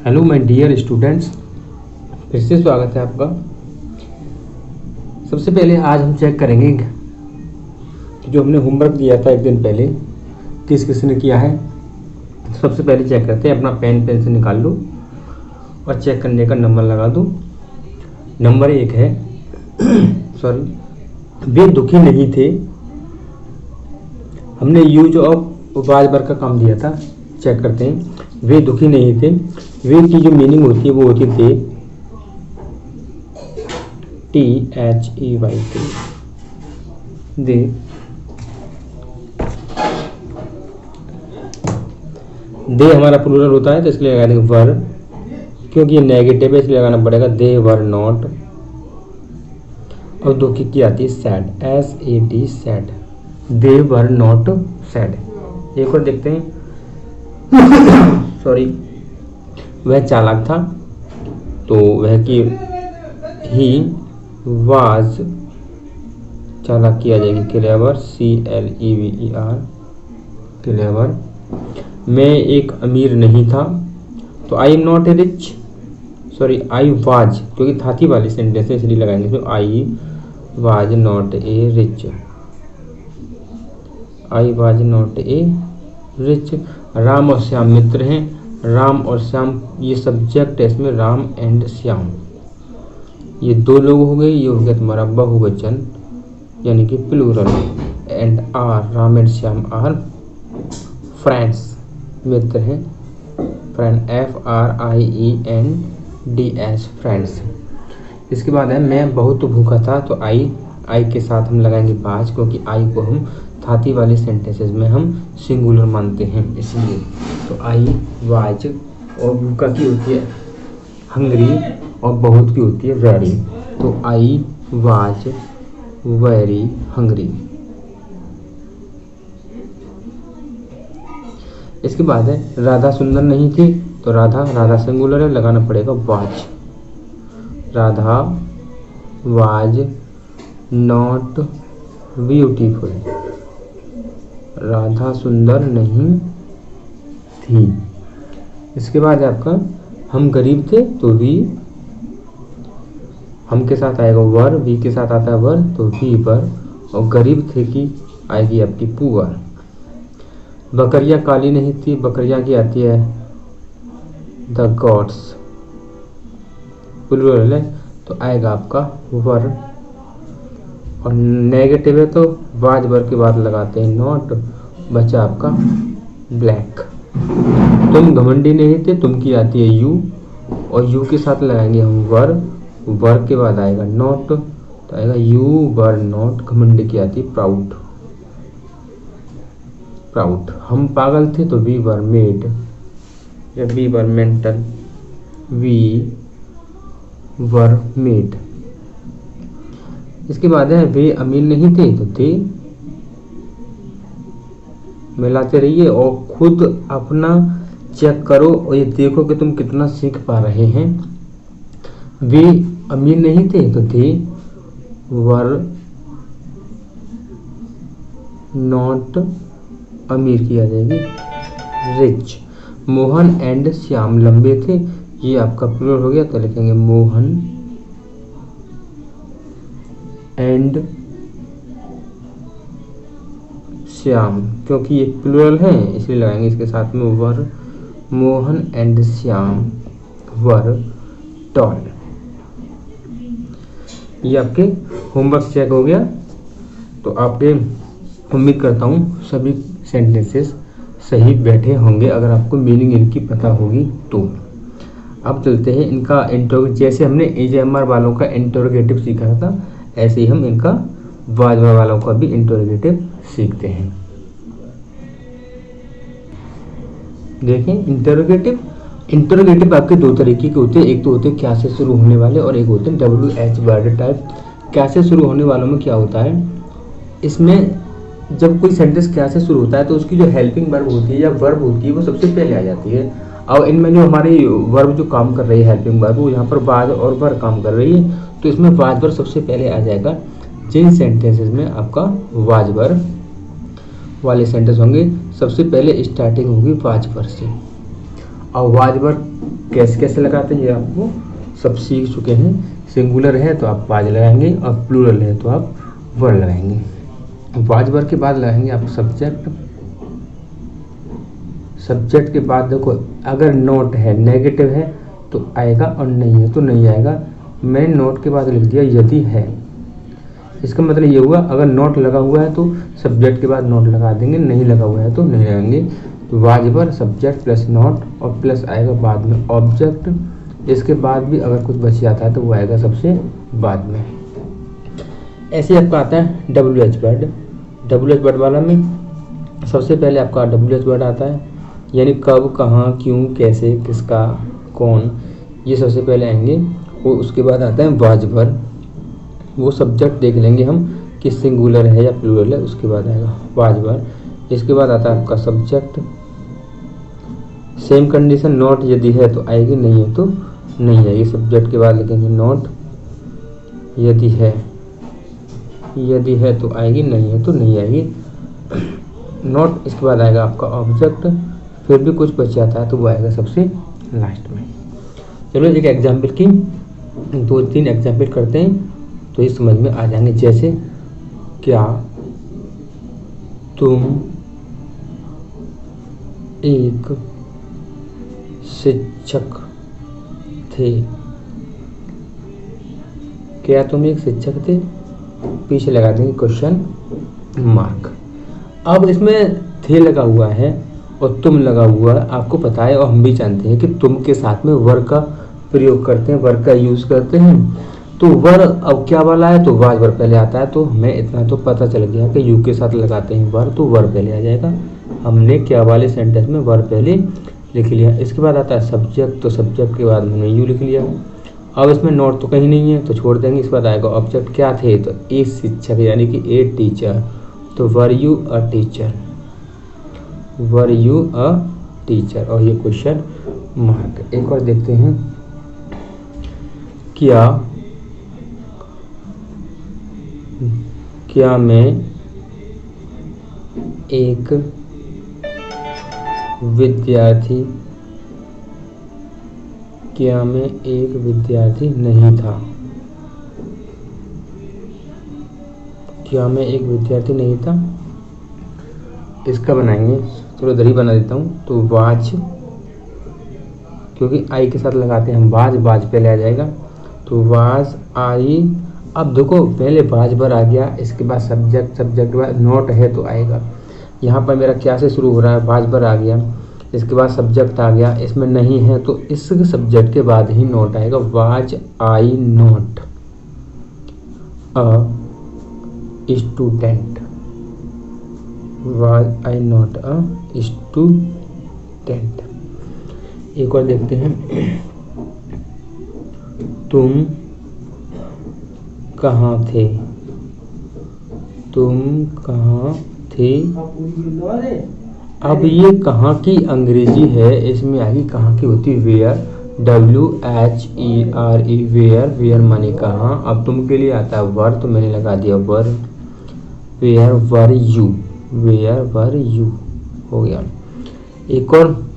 Hello my dear students, फिर से स्वागत है आपका। सबसे पहले आज हम चेक करेंगे कि जो हमने होमवर्क दिया था एक दिन पहले किस किस ने किया है। सबसे पहले चेक करते हैं, अपना पेन से निकाल लो और चेक करने का नंबर लगा दो। नंबर 1 है सॉरी, वे दुखी नहीं थे। हमने यूज ऑफ वाज वर्ब का काम दिया था। चेक करते हैं, वे दुखी नहीं थे। वे की जो मीनिंग होती है वो होती है THEY दे। दे हमारा प्लूरल होता है तो इसलिए लगा देंगे वर, क्योंकि ये नेगेटिव है इसलिए लगाना पड़ेगा दे वर नॉट। और दुखी की आती है sad, SAD sad, they were not sad. एक और देखते हैं सॉरी, वह चालाक था तो वह की ही वाज, चालाक किया जाएगी क्लेवर, CLEVER क्लेवर। मैं एक अमीर नहीं था तो I am not a rich, sorry I was, क्योंकि थाती वाली सेंटेंस है इसलिए लगाएंगे तो I was not a rich, I was not a rich. Ram और श्याम मित्र हैं। राम और श्याम ये सब्जेक्ट है इसमें, राम एंड श्याम ये दो लोग हो गए। ये हो गया तुम्हारा बहुवचन यानी कि plural. And are, Ram and Shyam are friends, मित्र हैं। Friend FRIENDS friends. इसके बाद है मैं बहुत भूखा था तो आई के साथ हम लगाएंगे बाज, क्योंकि आई को हम थाती वाले सेंटेंसेस में हम सिंगुलर मानते हैं इसलिए। तो आई वाज, और भूखा की होती है हंग्री और बहुत की होती है वेरी। तो आई वाज वेरी हंग्री। इसके बाद है राधा सुंदर नहीं थी तो राधा सिंगुलर है, लगाना पड़ेगा was. Radha was not beautiful, Radha सुंदर नहीं थी। इसके बाद आपका हम गरीब थे तो वी, हम के साथ आएगा वर, वी के साथ आता है वर तो वी वर, और गरीब थे की आएगी आपकी पुअर। बकरियां काली नहीं थी, बकरियां की आती है द गॉड्स, प्लूरल है तो आएगा आपका वर। और नेगेटिव है तो वाज वर्ब के बाद लगाते हैं नॉट, बचा आपका ब्लैक। तुम घमंडी नहीं थे, तुम की आती है यू, और यू के साथ लगाएंगे हम वर के बाद आएगा नॉट तो आएगा यू वर नॉट। घमंडी की आती है प्राउड, प्राउड। हम पागल थे तो वी वर मेड, या we were mental, we were mad. इसके बाद है वे अमीर नहीं थे तो थे। मिलाते रहिए और खुद अपना चेक करो और ये देखो कि तुम कितना सीख पा रहे हैं। वे अमीर नहीं थे तो थे वर नॉट, अमीर की आ जाएगी रिच। मोहन एंड श्याम लंबे थे, ये आपका प्लूरल हो गया तो लिखेंगे मोहन एंड श्याम, क्योंकि ये प्लूरल है इसलिए लगाएंगे इसके साथ में were. Mohan and Shyam were tall. ये आपके होमवर्क चेक हो गया। तो आपके उम्मीद करता हूँ सभी सेंटेंसेस सही बैठे होंगे अगर आपको मीनिंग इनकी पता होगी तो। अब चलते हैं इनका जैसे हमने AJMR वालों का इंटरोगेटिव सीखा था ऐसे ही हम इनका वाजवा वालों का भी इंटरोगेटिव सीखते हैं। देखें इंटरोगेटिव आपके दो तरीके के होते हैं। एक तो होते हैं क्या से शुरू होने वाले और एक होते हैं WH वर्ड टाइप। क्या से शुरू होने वालों में क्या होता है, इसमें जब कोई सेंटेंस क्या से शुरू होता है तो उसकी जो हेल्पिंग वर्ब होती है या वर्ब होती है वो सबसे पहले आ जाती है। और इनमें जो हमारी वर्ब जो काम कर रही है हेल्पिंग वर्ब, वो यहाँ पर वाज और वर काम कर रही है तो इसमें वाज वर सबसे पहले आ जाएगा। जिन सेंटेंसेस में आपका वाज वर वाले सेंटेंस होंगे सबसे पहले स्टार्टिंग होगी वाज वर से। और वाज वर कैसे कैसे लगाते हैं ये आपको सब सीख चुके हैं। सिंगुलर है तो आप वाज लगाएंगे और प्लूरल है तो आप वर लगाएंगे। वाज वर के बाद लगाएंगे आप सब्जेक्ट। सब्जेक्ट के बाद देखो अगर नोट है नेगेटिव है तो आएगा और नहीं है तो नहीं आएगा। मैंने नोट के बाद लिख दिया यदि है। इसका मतलब ये हुआ अगर नोट लगा हुआ है तो सब्जेक्ट के बाद नोट लगा देंगे, नहीं लगा हुआ है तो नहीं लगाएंगे। तो was were subject plus note और प्लस आएगा बाद में ऑब्जेक्ट। इसके बाद भी अगर कुछ बच जाता है तो वो आएगा सबसे बाद में। ऐसे आपका आता है W H word. W H word वाला में सबसे पहले आपका डब्ल्यू एच वर्ड आता है, यानी कब, कहाँ, क्यों, कैसे, किसका, कौन, ये सबसे पहले आएंगे। और उसके बाद आता है वाज वर। वो सब्जेक्ट देख लेंगे हम कि सिंगुलर है या प्लूरल है, उसके बाद आएगा वाज वर। इसके बाद आता है आपका सब्जेक्ट। सेम कंडीशन, नोट यदि है तो आएगी, नहीं है तो नहीं आएगी। सब्जेक्ट के बाद लिखेंगे नोट, यदि है तो आएगी, नहीं है तो नहीं आएगी नोट। इसके बाद आएगा आपका ऑब्जेक्ट। फिर भी कुछ बच जाता है तो वो आएगा सबसे लास्ट में। चलो एक एग्जाम्पल की 2-3 एग्जाम्पल करते हैं तो ये समझ में आ जाएंगे। जैसे क्या तुम एक शिक्षक थे? क्या तुम एक शिक्षक थे? पीछे लगा देंगे क्वेश्चन मार्क। अब इसमें थे लगा हुआ है और तुम लगा हुआ है, आपको पता है और हम भी जानते हैं कि तुम के साथ में वर का प्रयोग करते हैं, वर का यूज करते हैं। तो वर अब क्या वाला है तो वाज वर पहले आता है। तो हमें इतना तो पता चल गया कि यू के साथ लगाते हैं वर तो वर पहले आ जाएगा। हमने क्या वाले सेंटेंस में वर पहले लिख लिया। इसके बाद आता है सब्जेक्ट। तो सब्जेक्ट के बाद हमने यू लिख लिया। अब इसमें नोट तो कहीं नहीं है तो छोड़ देंगे। इसके बाद आएगा ऑब्जेक्ट। क्या थे तो एक शिक्षक यानी कि ए टीचर। तो were you a teacher, were you a teacher और ये क्वेश्चन मार्क। एक और देखते हैं, क्या मैं एक विद्यार्थी नहीं था? क्या मैं एक विद्यार्थी नहीं था? इसका बनाएंगे, चलो इधर ही बना देता हूँ। तो वाज, क्योंकि आई के साथ लगाते हैं हम वाज पहले आ जाएगा। तो वाज आई। अब देखो पहले वाज वर आ गया, इसके बाद सब्जेक्ट के बाद नोट है तो आएगा। यहाँ पर मेरा क्या से शुरू हो रहा है, वाज वर आ गया, इसके बाद सब्जेक्ट आ गया, इसमें नहीं है तो इस सब्जेक्ट के बाद ही नोट आएगा। Was I note a student, was I not a student. एक और देखते हैं, तुम कहाँ थे? अब ये कहाँ की अंग्रेजी है, इसमें आगे कहाँ की होती है वेयर, WHERE वेयर माने कहाँ। अब तुम के लिए आता है वर, तो मैंने लगा दिया वर। वेयर वर यू हो गया। एक और,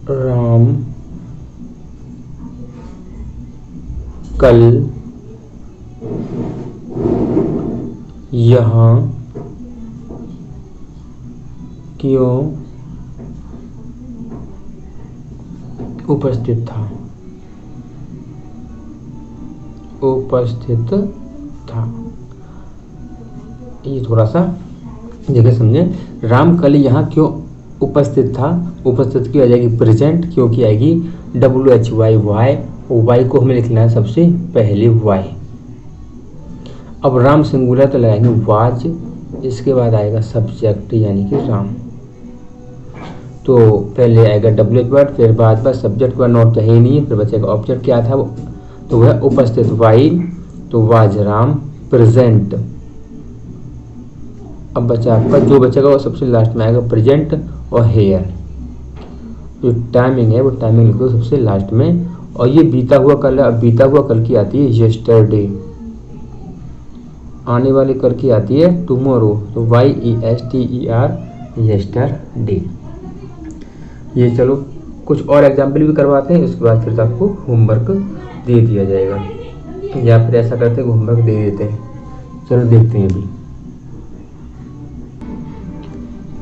राम कल यहाँ क्यों उपस्थित था? ये थोड़ा सा जगह समझे। राम कल यहाँ क्यों उपस्थित था? उपस्थित की आ जाएगी प्रेजेंट, क्योंकि आएगी WHY वाई, वाई को हमें लिखना है सबसे पहले वाई। अब राम सिंगुलर तो लगाएंगे वाज, इसके बाद आएगा सब्जेक्ट यानी कि राम। तो पहले आएगा WH वर्ड, फिर बाद सब्जेक्ट का नोट तो है ही नहीं है, फिर बचेगा ऑब्जेक्ट। क्या था वो, तो वह उपस्थित वाई, तो वाज राम प्रेजेंट। अब बचा आपका जो बचेगा वो सबसे लास्ट में आएगा प्रेजेंट और हेयर। जो टाइमिंग है वो टाइमिंग लिखो सबसे लास्ट में। और ये बीता हुआ कल है, अब बीता हुआ कल की आती है यस्टरडे। आने वाले कर की आती है टुमारो, तो YESTER यस्टरडे। ये चलो कुछ और एग्जाम्पल भी करवाते हैं, उसके बाद फिर आपको होमवर्क दे दिया जाएगा, या फिर ऐसा करते हैं होमवर्क दे देते हैं। चलो देखते हैं अभी।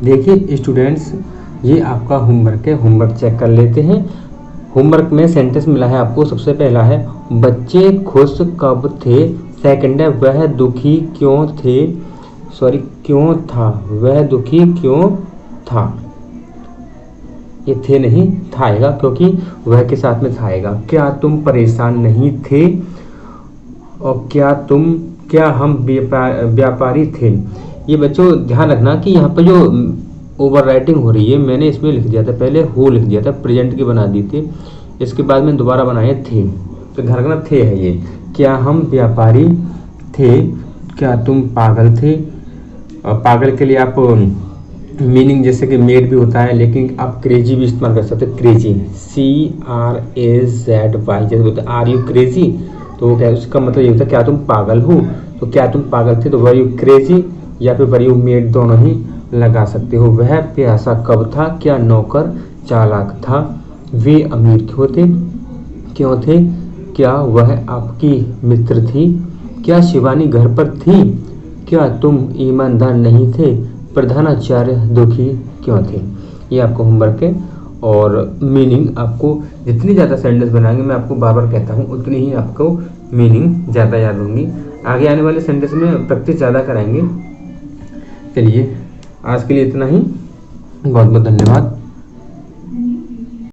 देखिए स्टूडेंट्स, ये आपका होमवर्क है, होमवर्क चेक कर लेते हैं। होमवर्क में सेंटेंस मिला है आपको। सबसे पहला है बच्चे खुश कब थे। सेकंड है वह दुखी क्यों थे, सॉरी क्यों था, वह दुखी क्यों था। ये थे नहीं था आएगा, क्योंकि वह के साथ में था आएगा। क्या तुम परेशान नहीं थे, और क्या हम व्यापारी थे। ये बच्चों ध्यान रखना कि यहाँ पर जो ओवर राइटिंग हो रही है, मैंने इसमें लिख दिया था पहले, हो लिख दिया था, प्रेजेंट की बना दी थी, इसके बाद में दोबारा बनाए थे, तो ध्यान रखना थे है ये। क्या हम व्यापारी थे, क्या तुम पागल थे। और पागल के लिए आप मीनिंग जैसे कि मेड भी होता है, लेकिन आप क्रेजी भी इस्तेमाल कर सकते हैं। क्रेजी CRAZY, जैसे बोलते हैं आर यू क्रेजी, तो वो क्या है, उसका मतलब ये होता है क्या तुम पागल हो। तो क्या तुम पागल थे, तो वर यू क्रेजी, या फिर वर यू मेड, दोनों ही लगा सकते हो। वह प्यासा कब था, क्या नौकर चालाक था। वे अमीर क्यों थे, क्या वह आपकी मित्र थी। क्या शिवानी घर पर थी, क्या तुम ईमानदार नहीं थे। प्रधानाचार्य दुखी क्यों थे। ये आपको होमवर्क है, और मीनिंग आपको जितनी ज़्यादा सेंटेंस बनाएंगे, मैं आपको बार बार कहता हूँ, उतनी ही आपको मीनिंग ज़्यादा याद होंगी। आगे आने वाले सेंटेंस में प्रैक्टिस ज़्यादा कराएंगे। चलिए आज के लिए इतना ही, बहुत बहुत धन्यवाद।